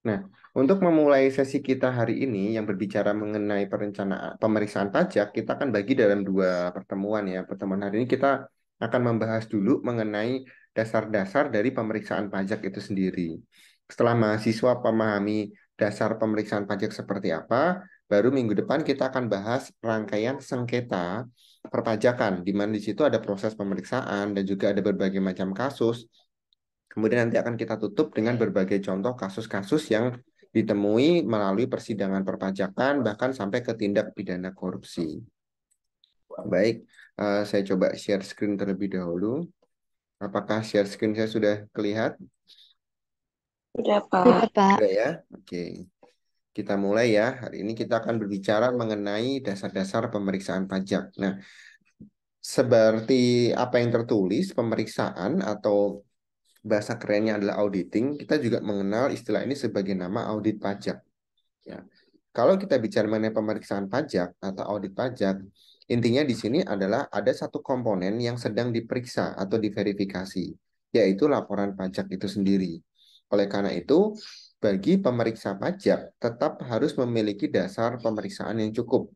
Nah, untuk memulai sesi kita hari ini yang berbicara mengenai perencanaan pemeriksaan pajak, kita akan bagi dalam dua pertemuan ya. Pertemuan hari ini kita akan membahas dulu mengenai dasar-dasar dari pemeriksaan pajak itu sendiri. Setelah mahasiswa memahami dasar pemeriksaan pajak seperti apa, baru minggu depan kita akan bahas rangkaian sengketa perpajakan, di mana di situ ada proses pemeriksaan dan juga ada berbagai macam kasus. Kemudian nanti akan kita tutup dengan berbagai contoh kasus-kasus yang ditemui melalui persidangan perpajakan, bahkan sampai ke tindak pidana korupsi. Baik, saya coba share screen terlebih dahulu. Apakah share screen saya sudah kelihatan? Udah, Iya, Pak. Pak. Sudah ya? Oke, kita mulai ya. Hari ini kita akan berbicara mengenai dasar-dasar pemeriksaan pajak. Nah, seperti apa yang tertulis, pemeriksaan atau bahasa kerennya adalah auditing, kita juga mengenal istilah ini sebagai nama audit pajak. Ya. Kalau kita bicara mengenai pemeriksaan pajak atau audit pajak, intinya di sini adalah ada satu komponen yang sedang diperiksa atau diverifikasi, yaitu laporan pajak itu sendiri. Oleh karena itu, bagi pemeriksa pajak tetap harus memiliki dasar pemeriksaan yang cukup,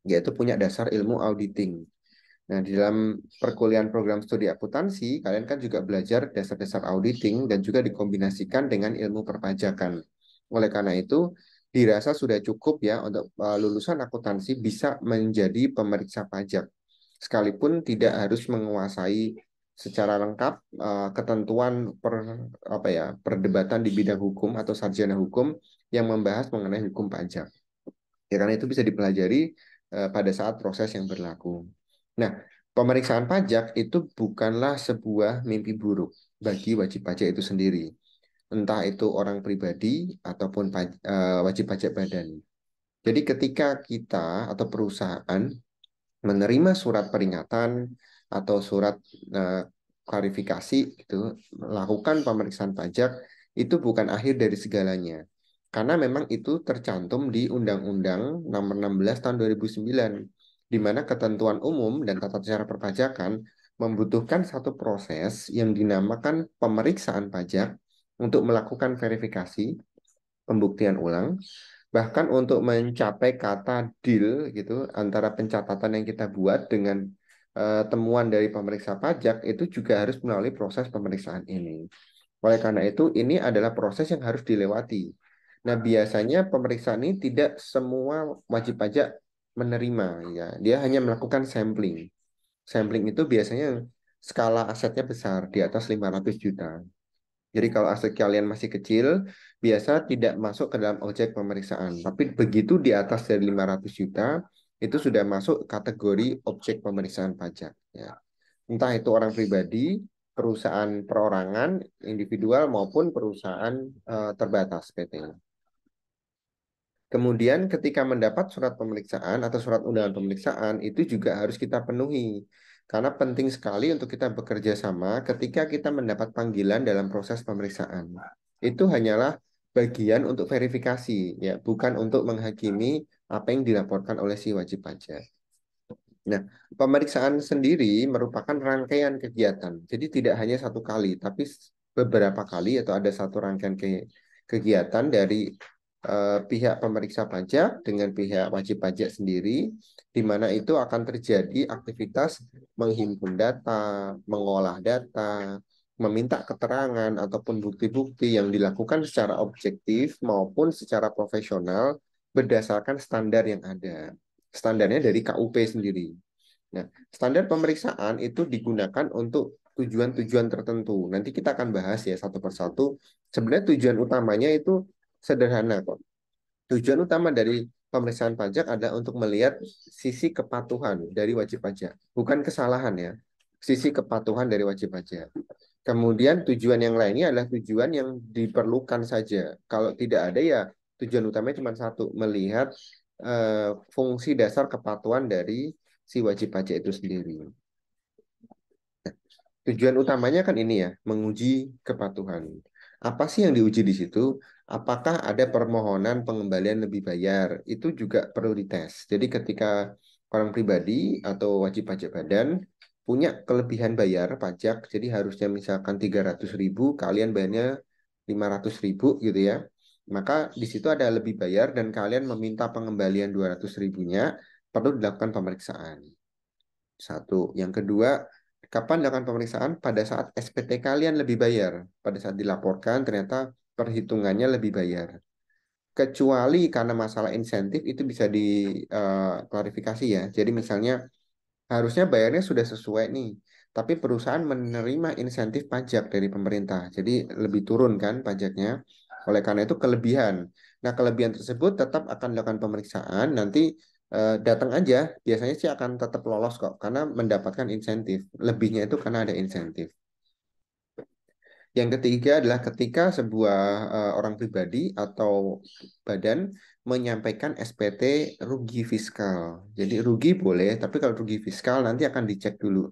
yaitu punya dasar ilmu auditing. Nah, di dalam perkuliahan program studi akuntansi, kalian kan juga belajar dasar-dasar auditing dan juga dikombinasikan dengan ilmu perpajakan. Oleh karena itu, dirasa sudah cukup ya untuk lulusan akuntansi bisa menjadi pemeriksa pajak, sekalipun tidak harus menguasai secara lengkap ketentuan apa ya perdebatan di bidang hukum atau sarjana hukum yang membahas mengenai hukum pajak. Ya, karena itu bisa dipelajari pada saat proses yang berlaku. Nah, pemeriksaan pajak itu bukanlah sebuah mimpi buruk bagi wajib pajak itu sendiri. Entah itu orang pribadi ataupun wajib pajak badan. Jadi ketika kita atau perusahaan menerima surat peringatan atau surat eh, klarifikasi itu melakukan pemeriksaan pajak itu bukan akhir dari segalanya. Karena memang itu tercantum di Undang-Undang Nomor 16 Tahun 2009 di mana ketentuan umum dan tata cara perpajakan membutuhkan satu proses yang dinamakan pemeriksaan pajak untuk melakukan verifikasi, pembuktian ulang, bahkan untuk mencapai kata deal gitu antara pencatatan yang kita buat dengan temuan dari pemeriksa pajak itu juga harus melalui proses pemeriksaan ini. Oleh karena itu, ini adalah proses yang harus dilewati. Nah, biasanya pemeriksaan ini tidak semua wajib pajak menerima ya. Dia hanya melakukan sampling. Sampling itu biasanya skala asetnya besar di atas 500 juta. Jadi kalau aset kalian masih kecil, biasa tidak masuk ke dalam objek pemeriksaan. Tapi begitu di atas dari 500 juta, itu sudah masuk kategori objek pemeriksaan pajak. Ya. Entah itu orang pribadi, perusahaan perorangan, individual, maupun perusahaan terbatas PT. Kemudian ketika mendapat surat pemeriksaan atau surat undangan pemeriksaan, itu juga harus kita penuhi. Karena penting sekali untuk kita bekerja sama ketika kita mendapat panggilan dalam proses pemeriksaan. Itu hanyalah bagian untuk verifikasi, ya, bukan untuk menghakimi apa yang dilaporkan oleh si wajib pajak. Nah, pemeriksaan sendiri merupakan rangkaian kegiatan. Jadi tidak hanya satu kali, tapi beberapa kali atau ada satu rangkaian kegiatan dari pihak pemeriksa pajak dengan pihak wajib pajak sendiri, di mana itu akan terjadi aktivitas menghimpun data, mengolah data, meminta keterangan ataupun bukti-bukti yang dilakukan secara objektif maupun secara profesional berdasarkan standar yang ada. Standarnya dari KUP sendiri. Nah, standar pemeriksaan itu digunakan untuk tujuan-tujuan tertentu. Nanti kita akan bahas ya satu persatu. Sebenarnya tujuan utamanya itu sederhana kok. Tujuan utama dari pemeriksaan pajak adalah untuk melihat sisi kepatuhan dari wajib pajak, bukan kesalahan ya. Sisi kepatuhan dari wajib pajak. Kemudian tujuan yang lainnya adalah tujuan yang diperlukan saja. Kalau tidak ada ya tujuan utamanya cuma satu, melihat fungsi dasar kepatuhan dari si wajib pajak itu sendiri. Tujuan utamanya kan ini ya, menguji kepatuhan. Apa sih yang diuji di situ? Apakah ada permohonan pengembalian lebih bayar? Itu juga perlu dites. Jadi ketika orang pribadi atau wajib pajak badan punya kelebihan bayar pajak, jadi harusnya misalkan 300.000, kalian bayarnya 500.000 gitu ya. maka di situ ada lebih bayar dan kalian meminta pengembalian 200 ribunya, perlu dilakukan pemeriksaan. Satu. Yang kedua, kapan dilakukan pemeriksaan? Pada saat SPT kalian lebih bayar. Pada saat dilaporkan, ternyata perhitungannya lebih bayar. Kecuali karena masalah insentif, itu bisa diklarifikasi ya. Jadi misalnya, harusnya bayarnya sudah sesuai nih, tapi perusahaan menerima insentif pajak dari pemerintah. Jadi lebih turun kan pajaknya. Oleh karena itu kelebihan. Nah, kelebihan tersebut tetap akan dilakukan pemeriksaan. Nanti datang aja, biasanya sih akan tetap lolos kok, karena mendapatkan insentif. Lebihnya itu karena ada insentif. Yang ketiga adalah ketika sebuah orang pribadi atau badan menyampaikan SPT rugi fiskal. Jadi rugi boleh, tapi kalau rugi fiskal nanti akan dicek dulu.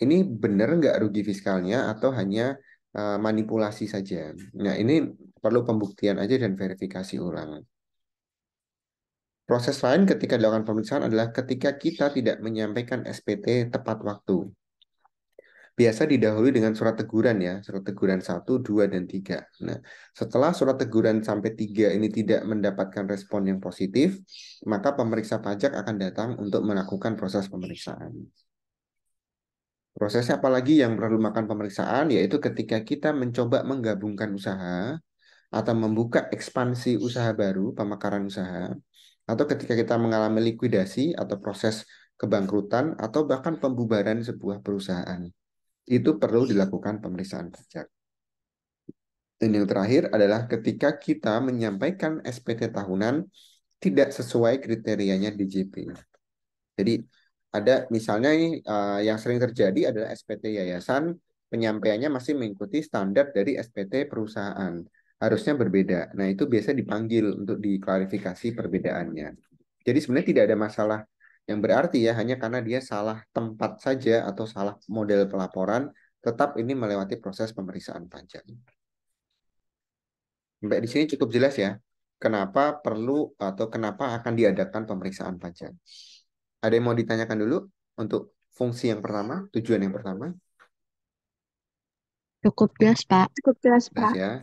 Ini benar nggak rugi fiskalnya atau hanya manipulasi saja. Nah, ini perlu pembuktian aja dan verifikasi ulang. Proses lain ketika dilakukan pemeriksaan adalah ketika kita tidak menyampaikan SPT tepat waktu. Biasa didahului dengan surat teguran ya, surat teguran 1, 2, dan 3. Nah, setelah surat teguran sampai 3 ini tidak mendapatkan respon yang positif, maka pemeriksa pajak akan datang untuk melakukan proses pemeriksaan. Prosesnya apalagi yang perlu makan pemeriksaan, yaitu ketika kita mencoba menggabungkan usaha atau membuka ekspansi usaha baru, pemekaran usaha, atau ketika kita mengalami likuidasi atau proses kebangkrutan, atau bahkan pembubaran sebuah perusahaan. Itu perlu dilakukan pemeriksaan pajak. Dan yang terakhir adalah ketika kita menyampaikan SPT tahunan tidak sesuai kriterianya DJP. Jadi ada misalnya ini yang sering terjadi adalah SPT yayasan, penyampaiannya masih mengikuti standar dari SPT perusahaan. Harusnya berbeda. Nah, itu biasa dipanggil untuk diklarifikasi perbedaannya. Jadi sebenarnya tidak ada masalah yang berarti ya, hanya karena dia salah tempat saja atau salah model pelaporan, tetap ini melewati proses pemeriksaan pajak. Sampai di sini cukup jelas ya, kenapa perlu atau kenapa akan diadakan pemeriksaan pajak. Ada yang mau ditanyakan dulu untuk fungsi yang pertama, tujuan yang pertama? Cukup jelas, Pak. Cukup jelas, Jelas Pak. ya.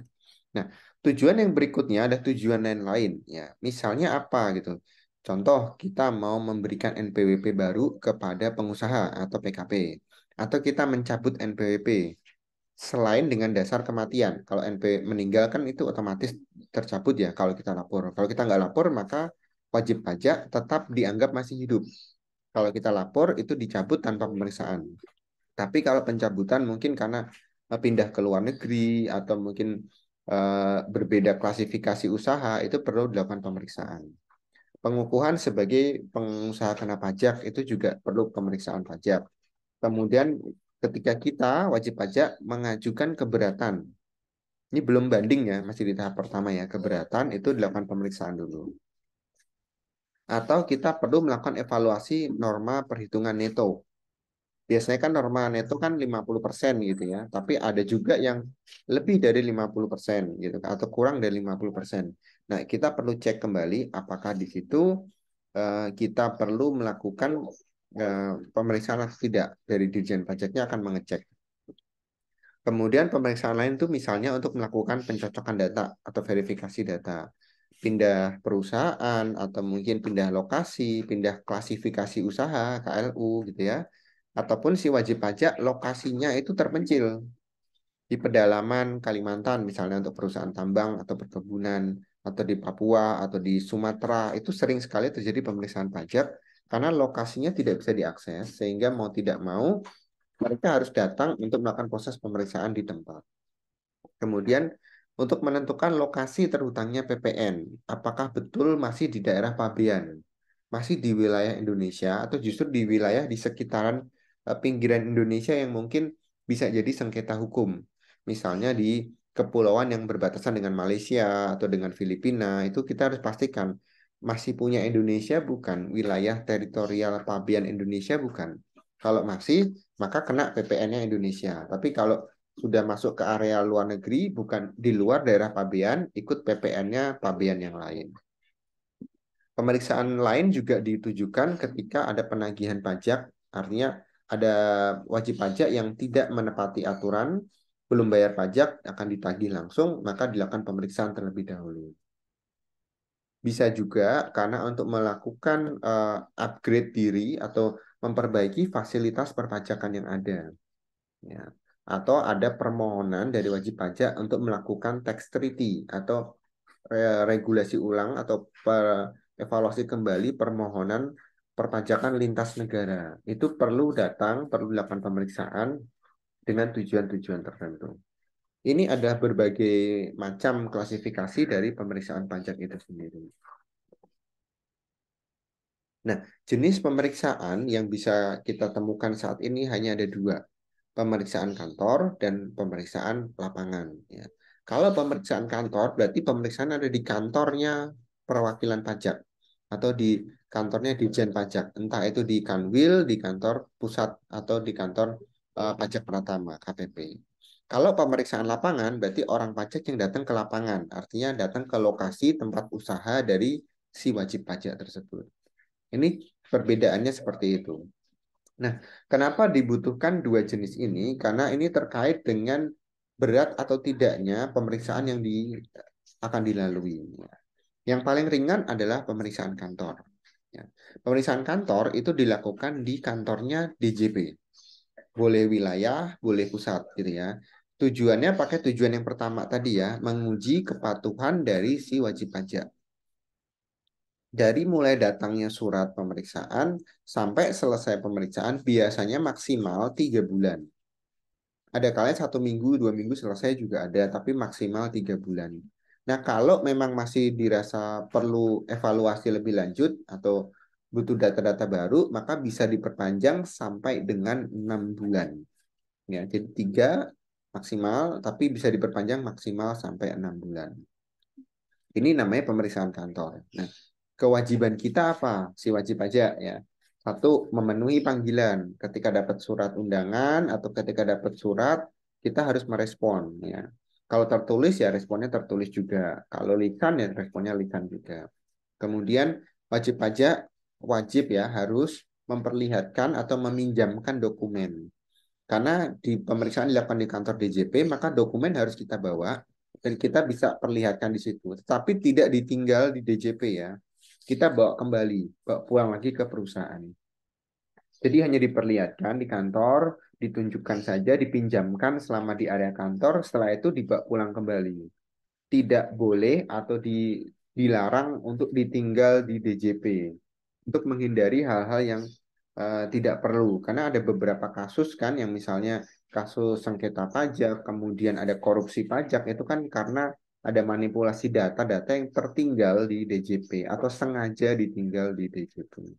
Nah, tujuan yang berikutnya ada tujuan lain-lain ya. Misalnya apa gitu? Contoh, kita mau memberikan NPWP baru kepada pengusaha atau PKP, atau kita mencabut NPWP selain dengan dasar kematian. Kalau NP meninggal kan itu otomatis tercabut ya kalau kita lapor. Kalau kita nggak lapor, maka wajib pajak tetap dianggap masih hidup. Kalau kita lapor itu dicabut tanpa pemeriksaan. Tapi kalau pencabutan mungkin karena pindah ke luar negeri atau mungkin berbeda klasifikasi usaha, itu perlu dilakukan pemeriksaan. Pengukuhan sebagai pengusaha kena pajak itu juga perlu pemeriksaan pajak. Kemudian ketika kita wajib pajak mengajukan keberatan, ini belum banding ya, masih di tahap pertama ya, keberatan itu dilakukan pemeriksaan dulu. Atau kita perlu melakukan evaluasi norma perhitungan neto. Biasanya kan norma neto kan 50% gitu ya, tapi ada juga yang lebih dari 50% gitu atau kurang dari 50%. Nah, kita perlu cek kembali apakah di situ kita perlu melakukan pemeriksaan atau tidak. Dari Dirjen Pajaknya akan mengecek. Kemudian pemeriksaan lain itu misalnya untuk melakukan pencocokan data atau verifikasi data. Pindah perusahaan atau mungkin pindah lokasi, pindah klasifikasi usaha, KLU gitu ya. Ataupun si wajib pajak lokasinya itu terpencil di pedalaman Kalimantan misalnya untuk perusahaan tambang atau perkebunan, atau di Papua atau di Sumatera. Itu sering sekali terjadi pemeriksaan pajak karena lokasinya tidak bisa diakses, sehingga mau tidak mau mereka harus datang untuk melakukan proses pemeriksaan di tempat. Kemudian untuk menentukan lokasi terhutangnya PPN, apakah betul masih di daerah Pabean, masih di wilayah Indonesia, atau justru di wilayah di sekitaran pinggiran Indonesia yang mungkin bisa jadi sengketa hukum. Misalnya di kepulauan yang berbatasan dengan Malaysia atau dengan Filipina, itu kita harus pastikan masih punya Indonesia bukan, wilayah teritorial Pabean Indonesia bukan. Kalau masih, maka kena PPN-nya Indonesia. Tapi kalau sudah masuk ke area luar negeri, bukan di luar daerah pabean, ikut PPN-nya pabean yang lain. Pemeriksaan lain juga ditujukan ketika ada penagihan pajak, artinya ada wajib pajak yang tidak menepati aturan, belum bayar pajak, akan ditagih langsung, maka dilakukan pemeriksaan terlebih dahulu. Bisa juga karena untuk melakukan upgrade diri atau memperbaiki fasilitas perpajakan yang ada. Ya. Atau ada permohonan dari wajib pajak untuk melakukan tax treaty atau regulasi ulang atau evaluasi kembali permohonan perpajakan lintas negara. Itu perlu dilakukan pemeriksaan dengan tujuan-tujuan tertentu. Ini ada berbagai macam klasifikasi dari pemeriksaan pajak itu sendiri. Nah, jenis pemeriksaan yang bisa kita temukan saat ini hanya ada dua, pemeriksaan kantor dan pemeriksaan lapangan. Ya. Kalau pemeriksaan kantor, berarti pemeriksaan ada di kantornya perwakilan pajak atau di kantornya Ditjen Pajak, entah itu di Kanwil, di kantor pusat atau di kantor Pajak Pratama (KPP). Kalau pemeriksaan lapangan, berarti orang pajak yang datang ke lapangan, artinya datang ke lokasi tempat usaha dari si wajib pajak tersebut. Ini perbedaannya seperti itu. Nah, kenapa dibutuhkan dua jenis ini? Karena ini terkait dengan berat atau tidaknya pemeriksaan yang akan dilalui. Yang paling ringan adalah pemeriksaan kantor. Ya. Pemeriksaan kantor itu dilakukan di kantornya DJP. Boleh wilayah, boleh pusat gitu ya. Tujuannya pakai tujuan yang pertama tadi ya, menguji kepatuhan dari si wajib pajak. Dari mulai datangnya surat pemeriksaan sampai selesai pemeriksaan biasanya maksimal 3 bulan. Ada kalanya 1 minggu, 2 minggu selesai juga ada, tapi maksimal 3 bulan. Nah, kalau memang masih dirasa perlu evaluasi lebih lanjut atau butuh data-data baru, maka bisa diperpanjang sampai dengan 6 bulan. Ya, jadi 3 maksimal, tapi bisa diperpanjang maksimal sampai 6 bulan. Ini namanya pemeriksaan kantor. Nah, kewajiban kita apa? Si wajib pajak ya. Satu, memenuhi panggilan. Ketika dapat surat undangan atau ketika dapat surat, kita harus merespon ya. Kalau tertulis ya responnya tertulis juga. Kalau lisan ya responnya lisan juga. Kemudian wajib pajak wajib ya harus memperlihatkan atau meminjamkan dokumen. Karena di pemeriksaan dilakukan di kantor DJP, maka dokumen harus kita bawa dan kita bisa perlihatkan di situ. Tetapi tidak ditinggal di DJP ya. Kita bawa kembali, bawa pulang lagi ke perusahaan. Jadi hanya diperlihatkan di kantor, ditunjukkan saja, dipinjamkan selama di area kantor, setelah itu dibawa pulang kembali. Tidak boleh atau dilarang untuk ditinggal di DJP untuk menghindari hal-hal yang tidak perlu karena ada beberapa kasus kan yang misalnya kasus sengketa pajak kemudian ada korupsi pajak itu kan karena ada manipulasi data-data yang tertinggal di DJP atau sengaja ditinggal di DJP.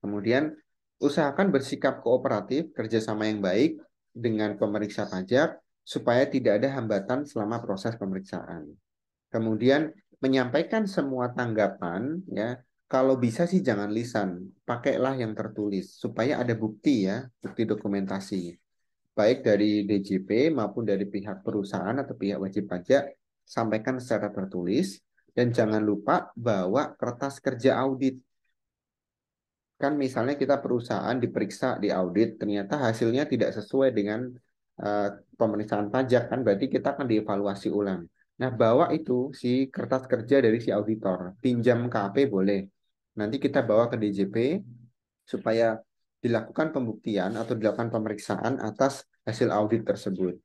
Kemudian usahakan bersikap kooperatif, kerjasama yang baik dengan pemeriksa pajak supaya tidak ada hambatan selama proses pemeriksaan. Kemudian menyampaikan semua tanggapan ya. Kalau bisa sih jangan lisan, pakailah yang tertulis supaya ada bukti ya, bukti dokumentasi. Baik dari DJP maupun dari pihak perusahaan atau pihak wajib pajak sampaikan secara tertulis dan jangan lupa bawa kertas kerja audit. Kan misalnya kita perusahaan diperiksa di audit, ternyata hasilnya tidak sesuai dengan uh, pemeriksaan pajak, kan berarti kita akan dievaluasi ulang. Nah, bawa itu si kertas kerja dari si auditor, pinjam ke AP boleh. Nanti kita bawa ke DJP supaya dilakukan pembuktian atau dilakukan pemeriksaan atas hasil audit tersebut.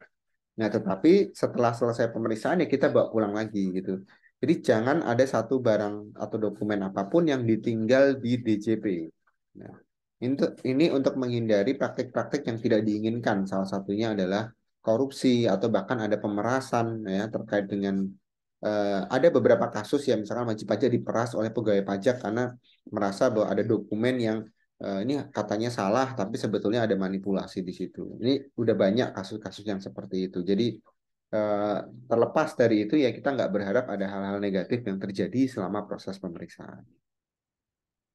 Nah, tetapi setelah selesai pemeriksaan ya kita bawa pulang lagi gitu. Jadi jangan ada satu barang atau dokumen apapun yang ditinggal di DJP. Nah, ini untuk menghindari praktik-praktik yang tidak diinginkan. Salah satunya adalah korupsi atau bahkan ada pemerasan ya terkait dengan ada beberapa kasus ya misalkan wajib pajak diperas oleh pegawai pajak karena merasa bahwa ada dokumen yang ini katanya salah tapi sebetulnya ada manipulasi di situ. Ini udah banyak kasus-kasus yang seperti itu. Jadi eh, terlepas dari itu ya kita nggak berharap ada hal-hal negatif yang terjadi selama proses pemeriksaan.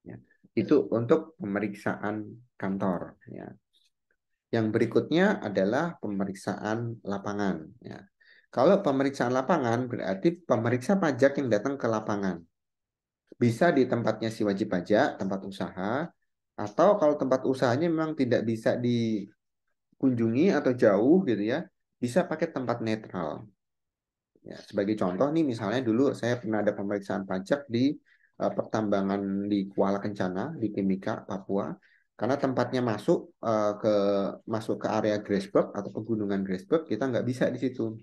Ya. Itu untuk pemeriksaan kantor. Ya. Yang berikutnya adalah pemeriksaan lapangan. Ya. Kalau pemeriksaan lapangan berarti pemeriksa pajak yang datang ke lapangan. Bisa di tempatnya si wajib pajak, tempat usaha, atau kalau tempat usahanya memang tidak bisa dikunjungi atau jauh gitu ya, bisa pakai tempat netral. Ya, sebagai contoh nih, misalnya dulu saya pernah ada pemeriksaan pajak di pertambangan di Kuala Kencana di Timika, Papua. Karena tempatnya masuk ke area Grasberg atau pegunungan Grasberg, kita nggak bisa di situ.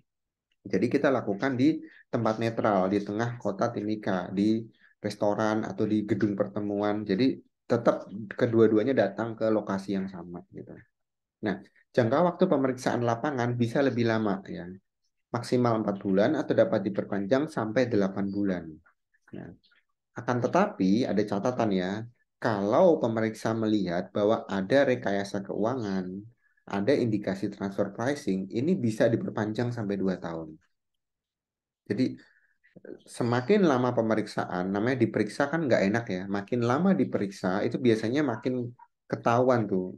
Jadi kita lakukan di tempat netral di tengah kota Timika, di restoran atau di gedung pertemuan. Jadi tetap kedua-duanya datang ke lokasi yang sama gitu. Nah, jangka waktu pemeriksaan lapangan bisa lebih lama ya, maksimal 4 bulan atau dapat diperpanjang sampai 8 bulan. Nah, akan tetapi ada catatan ya, kalau pemeriksa melihat bahwa ada rekayasa keuangan, ada indikasi transfer pricing, ini bisa diperpanjang sampai 2 tahun. Jadi semakin lama pemeriksaan, namanya diperiksa kan nggak enak ya. Makin lama diperiksa, itu biasanya makin ketahuan tuh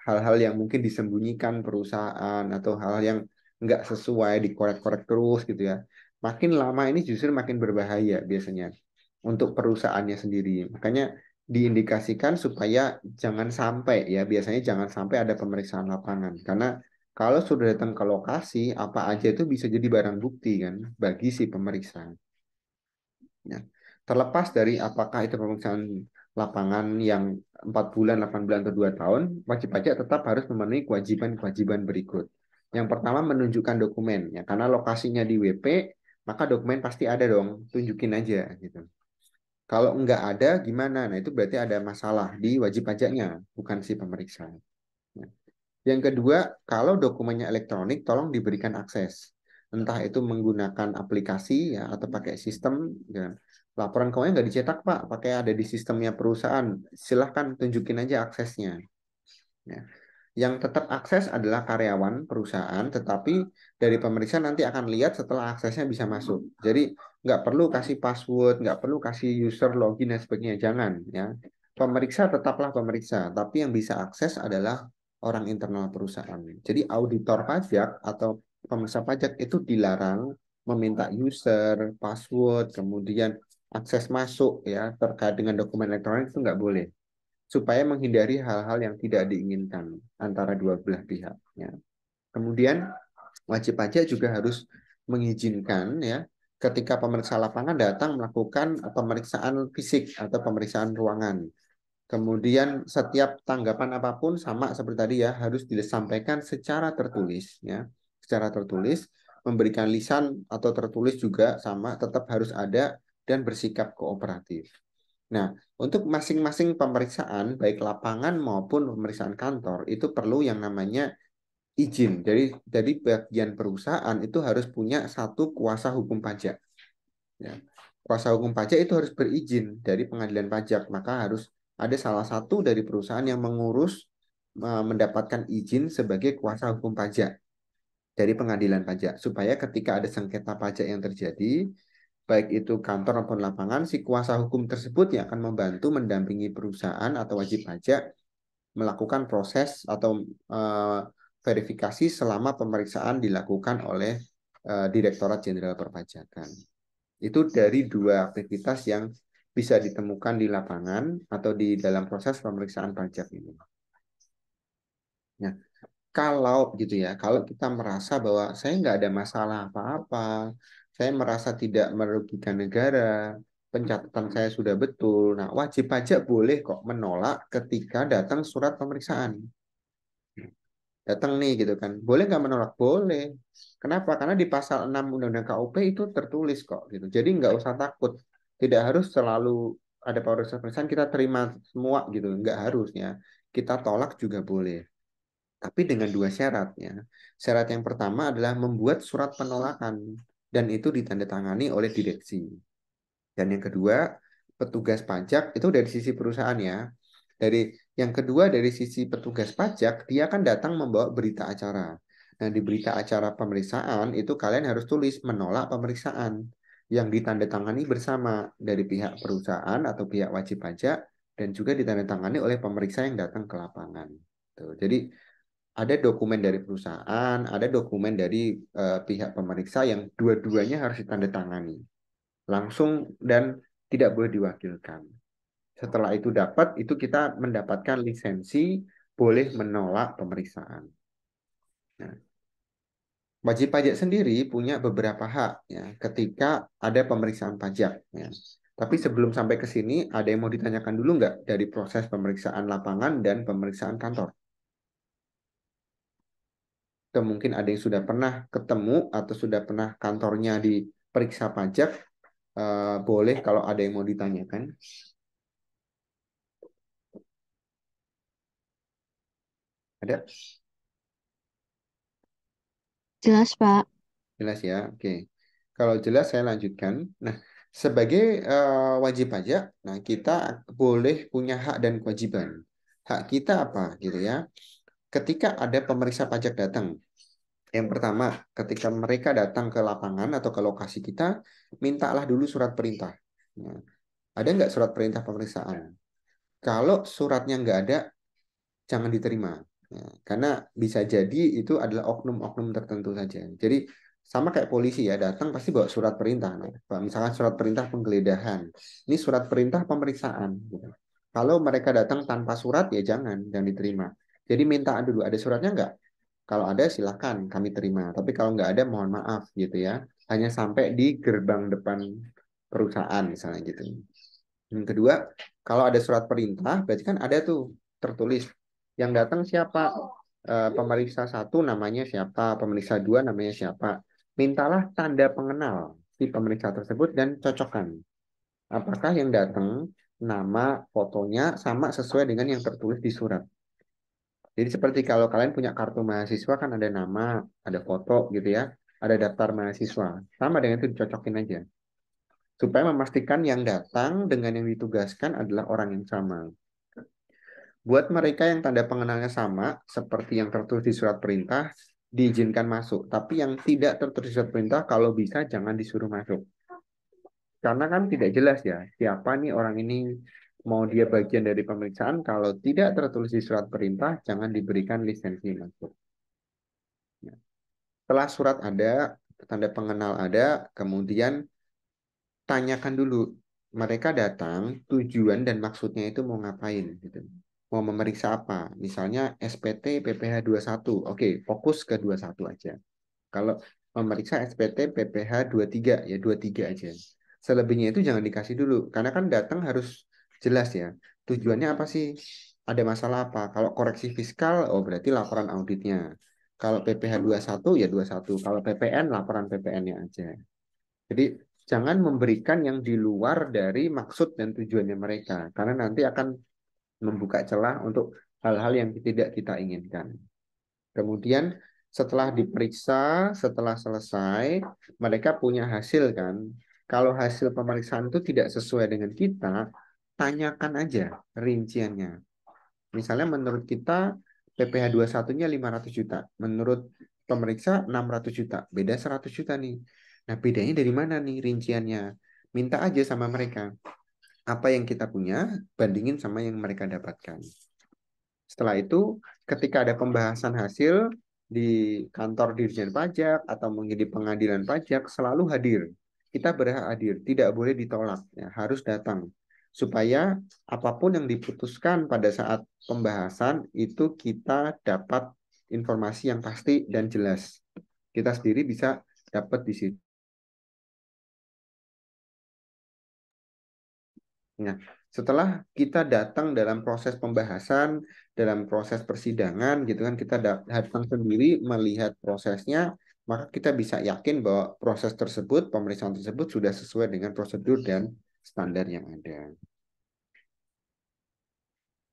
hal-hal yang mungkin disembunyikan perusahaan atau hal-hal yang nggak sesuai dikorek-korek terus gitu ya. Makin lama ini justru makin berbahaya biasanya untuk perusahaannya sendiri. Makanya diindikasikan supaya jangan sampai ya, biasanya jangan sampai ada pemeriksaan lapangan. Karena kalau sudah datang ke lokasi, apa aja itu bisa jadi barang bukti kan bagi si pemeriksa. Ya. Terlepas dari apakah itu pemeriksaan lapangan yang 4 bulan, 8 bulan, atau 2 tahun, wajib pajak tetap harus memenuhi kewajiban-kewajiban berikut. Yang pertama menunjukkan dokumen, ya, karena lokasinya di WP, maka dokumen pasti ada dong, tunjukin aja gitu. Kalau nggak ada, gimana? Nah, itu berarti ada masalah di wajib pajaknya, bukan si pemeriksa. Ya. Yang kedua, kalau dokumennya elektronik, tolong diberikan akses. Entah itu menggunakan aplikasi ya atau pakai sistem. Ya. Laporan keuangan nggak dicetak, Pak, pakai ada di sistemnya perusahaan. Silahkan tunjukin aja aksesnya. Ya. Yang tetap akses adalah karyawan perusahaan, tetapi dari pemeriksa nanti akan lihat setelah aksesnya bisa masuk. Jadi nggak perlu kasih password, nggak perlu kasih user login dan sebagainya, jangan ya. Pemeriksa tetaplah pemeriksa, tapi yang bisa akses adalah orang internal perusahaan. Jadi auditor pajak atau pemeriksa pajak itu dilarang meminta user, password, kemudian akses masuk ya terkait dengan dokumen elektronik itu nggak boleh supaya menghindari hal-hal yang tidak diinginkan antara dua belah pihak. Ya. Kemudian wajib pajak juga harus mengizinkan ya ketika pemeriksa lapangan datang melakukan pemeriksaan fisik atau pemeriksaan ruangan. Kemudian setiap tanggapan apapun sama seperti tadi ya harus disampaikan secara tertulis ya, secara tertulis, memberikan lisan atau tertulis juga sama tetap harus ada dan bersikap kooperatif. Nah, untuk masing-masing pemeriksaan, baik lapangan maupun pemeriksaan kantor, itu perlu yang namanya izin. Jadi bagian perusahaan itu harus punya satu kuasa hukum pajak. Ya. Kuasa hukum pajak itu harus berizin dari pengadilan pajak. Maka harus ada salah satu dari perusahaan yang mengurus mendapatkan izin sebagai kuasa hukum pajak dari pengadilan pajak. Supaya ketika ada sengketa pajak yang terjadi, baik itu kantor maupun lapangan, si kuasa hukum tersebut yang akan membantu mendampingi perusahaan atau wajib pajak melakukan proses atau verifikasi selama pemeriksaan dilakukan oleh Direktorat Jenderal Perpajakan. Itu dari dua aktivitas yang bisa ditemukan di lapangan atau di dalam proses pemeriksaan pajak ini. Nah, kalau gitu ya, kalau kita merasa bahwa saya nggak ada masalah apa-apa, saya merasa tidak merugikan negara, pencatatan saya sudah betul. Nah, wajib pajak boleh kok menolak ketika datang surat pemeriksaan. Datang nih gitu kan. Boleh nggak menolak? Boleh. Kenapa? Karena di pasal 6 Undang-Undang KUP itu tertulis kok gitu. Jadi nggak usah takut. Tidak harus selalu ada proses pemeriksaan kita terima semua gitu. Nggak harusnya. Kita tolak juga boleh. Tapi dengan dua syaratnya. Syarat yang pertama adalah membuat surat penolakan dan itu ditandatangani oleh direksi. Dan yang kedua, petugas pajak itu dari sisi perusahaan ya. Dari yang kedua dari sisi petugas pajak, dia akan datang membawa berita acara. Nah, di berita acara pemeriksaan itu kalian harus tulis menolak pemeriksaan yang ditandatangani bersama dari pihak perusahaan atau pihak wajib pajak dan juga ditandatangani oleh pemeriksa yang datang ke lapangan. Tuh. Jadi ada dokumen dari perusahaan, ada dokumen dari pihak pemeriksa yang dua-duanya harus ditandatangani langsung dan tidak boleh diwakilkan. Setelah itu dapat, itu kita mendapatkan lisensi boleh menolak pemeriksaan. Nah, Wajib pajak sendiri punya beberapa hak ya ketika ada pemeriksaan pajak ya. Tapi sebelum sampai ke sini, ada yang mau ditanyakan dulu nggak dari proses pemeriksaan lapangan dan pemeriksaan kantor? Atau mungkin ada yang sudah pernah ketemu atau sudah pernah kantornya diperiksa pajak, boleh kalau ada yang mau ditanyakan. Ada? Jelas, Pak. Jelas ya? Oke. Kalau jelas saya lanjutkan. Nah, sebagai wajib pajak, nah kita boleh punya hak dan kewajiban. Hak kita apa gitu ya? Ketika ada pemeriksa pajak datang, yang pertama, ketika mereka datang ke lapangan atau ke lokasi kita, mintalah dulu surat perintah. Nah, ada nggak surat perintah pemeriksaan? Kalau suratnya nggak ada, jangan diterima. Ya, karena bisa jadi itu adalah oknum-oknum tertentu saja. Jadi sama kayak polisi ya, datang pasti bawa surat perintah. Nah, misalkan surat perintah penggeledahan, ini surat perintah pemeriksaan. Gitu. Kalau mereka datang tanpa surat ya jangan diterima. Jadi minta dulu, ada suratnya nggak? Kalau ada silahkan kami terima. Tapi kalau nggak ada mohon maaf gitu ya. Hanya sampai di gerbang depan perusahaan misalnya gitu. Yang kedua, kalau ada surat perintah, berarti kan ada tuh tertulis. Yang datang siapa? Pemeriksa satu namanya siapa? Pemeriksa dua namanya siapa? Mintalah tanda pengenal si pemeriksa tersebut dan cocokkan. Apakah yang datang nama, fotonya sama sesuai dengan yang tertulis di surat. Jadi seperti kalau kalian punya kartu mahasiswa kan ada nama, ada foto gitu ya, ada daftar mahasiswa. Sama dengan itu dicocokin aja supaya memastikan yang datang dengan yang ditugaskan adalah orang yang sama. Buat mereka yang tanda pengenalnya sama, seperti yang tertulis di surat perintah, diizinkan masuk. Tapi yang tidak tertulis di surat perintah, kalau bisa jangan disuruh masuk. Karena kan tidak jelas ya, siapa nih orang ini, mau dia bagian dari pemeriksaan, kalau tidak tertulis di surat perintah, jangan diberikan lisensi masuk. Setelah surat ada, tanda pengenal ada, kemudian tanyakan dulu mereka datang tujuan dan maksudnya itu mau ngapain gitu. Mau memeriksa apa? Misalnya SPT PPh satu. Oke, fokus ke 21 aja. Kalau memeriksa SPT PPh tiga ya 23 aja. Selebihnya itu jangan dikasih dulu karena kan datang harus jelas ya. Tujuannya apa sih? Ada masalah apa? Kalau koreksi fiskal, oh berarti laporan auditnya. Kalau PPh satu ya 21. Kalau PPN laporan PPN-nya aja. Jadi jangan memberikan yang di luar dari maksud dan tujuannya mereka, karena nanti akan membuka celah untuk hal-hal yang tidak kita inginkan. Kemudian setelah diperiksa, setelah selesai, mereka punya hasil kan. Kalau hasil pemeriksaan itu tidak sesuai dengan kita, tanyakan aja rinciannya. Misalnya menurut kita PPh 21-nya 500 juta, menurut pemeriksa 600 juta, beda 100 juta nih. Nah, bedanya dari mana nih rinciannya? Minta aja sama mereka. Apa yang kita punya, bandingin sama yang mereka dapatkan. Setelah itu, ketika ada pembahasan hasil di kantor Dirjen Pajak atau mungkin di pengadilan pajak, selalu hadir. Kita berhak hadir, tidak boleh ditolak, ya, harus datang. Supaya apapun yang diputuskan pada saat pembahasan itu kita dapat informasi yang pasti dan jelas. Kita sendiri bisa dapat di situ. Nah, setelah kita datang dalam proses pembahasan, dalam proses persidangan, gitu kan, kita datang sendiri melihat prosesnya, maka kita bisa yakin bahwa proses tersebut, pemeriksaan tersebut sudah sesuai dengan prosedur dan standar yang ada.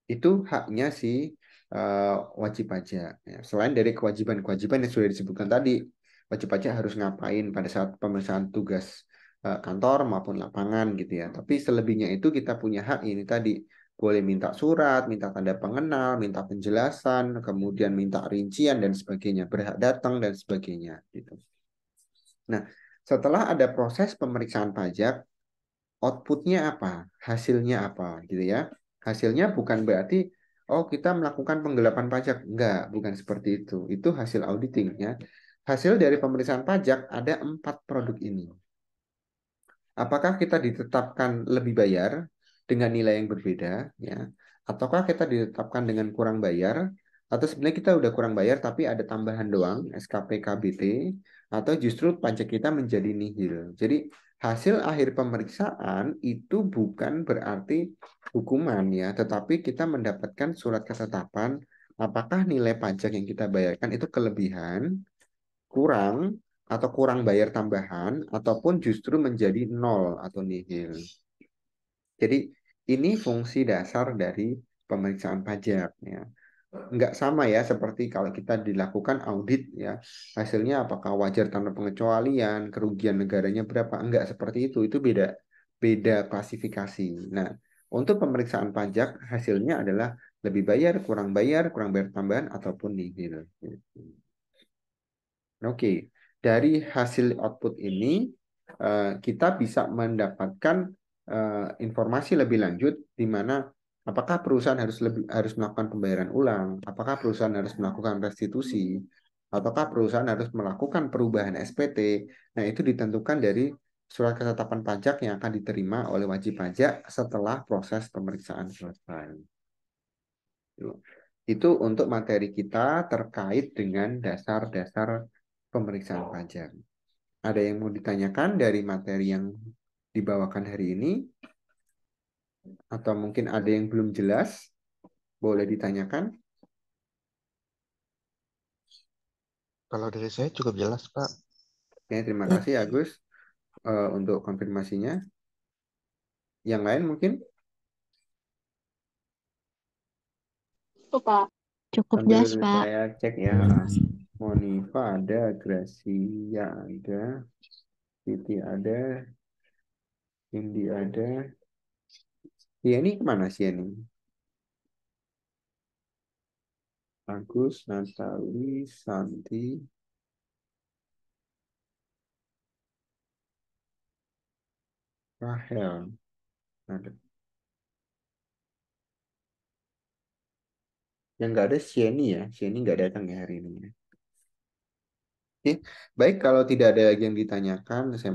Itu haknya si eh, wajib pajak. Ya, selain dari kewajiban-kewajiban yang sudah disebutkan tadi, wajib pajak harus ngapain pada saat pemeriksaan tugas kantor maupun lapangan gitu ya. Tapi selebihnya itu kita punya hak ini tadi. Boleh minta surat, minta tanda pengenal, minta penjelasan, kemudian minta rincian dan sebagainya, berhak datang dan sebagainya gitu. Nah, setelah ada proses pemeriksaan pajak, outputnya apa, hasilnya apa gitu ya. Hasilnya bukan berarti oh kita melakukan penggelapan pajak, enggak, bukan seperti itu hasil auditing ya. Hasil dari pemeriksaan pajak ada 4 produk ini. Apakah kita ditetapkan lebih bayar dengan nilai yang berbeda ya, ataukah kita ditetapkan dengan kurang bayar, Atau sebenarnya kita udah kurang bayar tapi ada tambahan doang SKP KBT, atau justru pajak kita menjadi nihil. Jadi hasil akhir pemeriksaan itu bukan berarti hukuman ya, tetapi kita mendapatkan surat ketetapan apakah nilai pajak yang kita bayarkan itu kelebihan, kurang, atau kurang bayar tambahan, ataupun justru menjadi nol atau nihil. Jadi ini fungsi dasar dari pemeriksaan pajak ya. Nggak sama ya seperti kalau kita dilakukan audit ya. Hasilnya apakah wajar tanpa pengecualian, kerugian negaranya berapa? Enggak seperti itu. Itu beda beda klasifikasi. Nah, untuk pemeriksaan pajak hasilnya adalah lebih bayar, kurang bayar tambahan ataupun nihil. Oke, dari hasil output ini kita bisa mendapatkan informasi lebih lanjut di mana apakah perusahaan harus melakukan pembayaran ulang, apakah perusahaan harus melakukan restitusi, ataukah perusahaan harus melakukan perubahan SPT. Nah, itu ditentukan dari surat ketetapan pajak yang akan diterima oleh wajib pajak setelah proses pemeriksaan selesai. Itu untuk materi kita terkait dengan dasar-dasar pemeriksaan pajak. Ada yang mau ditanyakan dari materi yang dibawakan hari ini? Atau mungkin ada yang belum jelas? Boleh ditanyakan. Kalau dari saya cukup jelas, Pak. Oke, terima kasih Agus untuk konfirmasinya. Yang lain mungkin Itu, Pak. Cukup sambil jelas, Pak. saya cek ya. Monifa ada, Gracia ada, Siti ada, Cindy ada. Sieni kemana Sieni? Agus, Natali, Santi, Rahel. Ada. Yang nggak ada Sieni ya. Sieni nggak datang ya hari ini ya. Oke, baik kalau tidak ada lagi yang ditanyakan, saya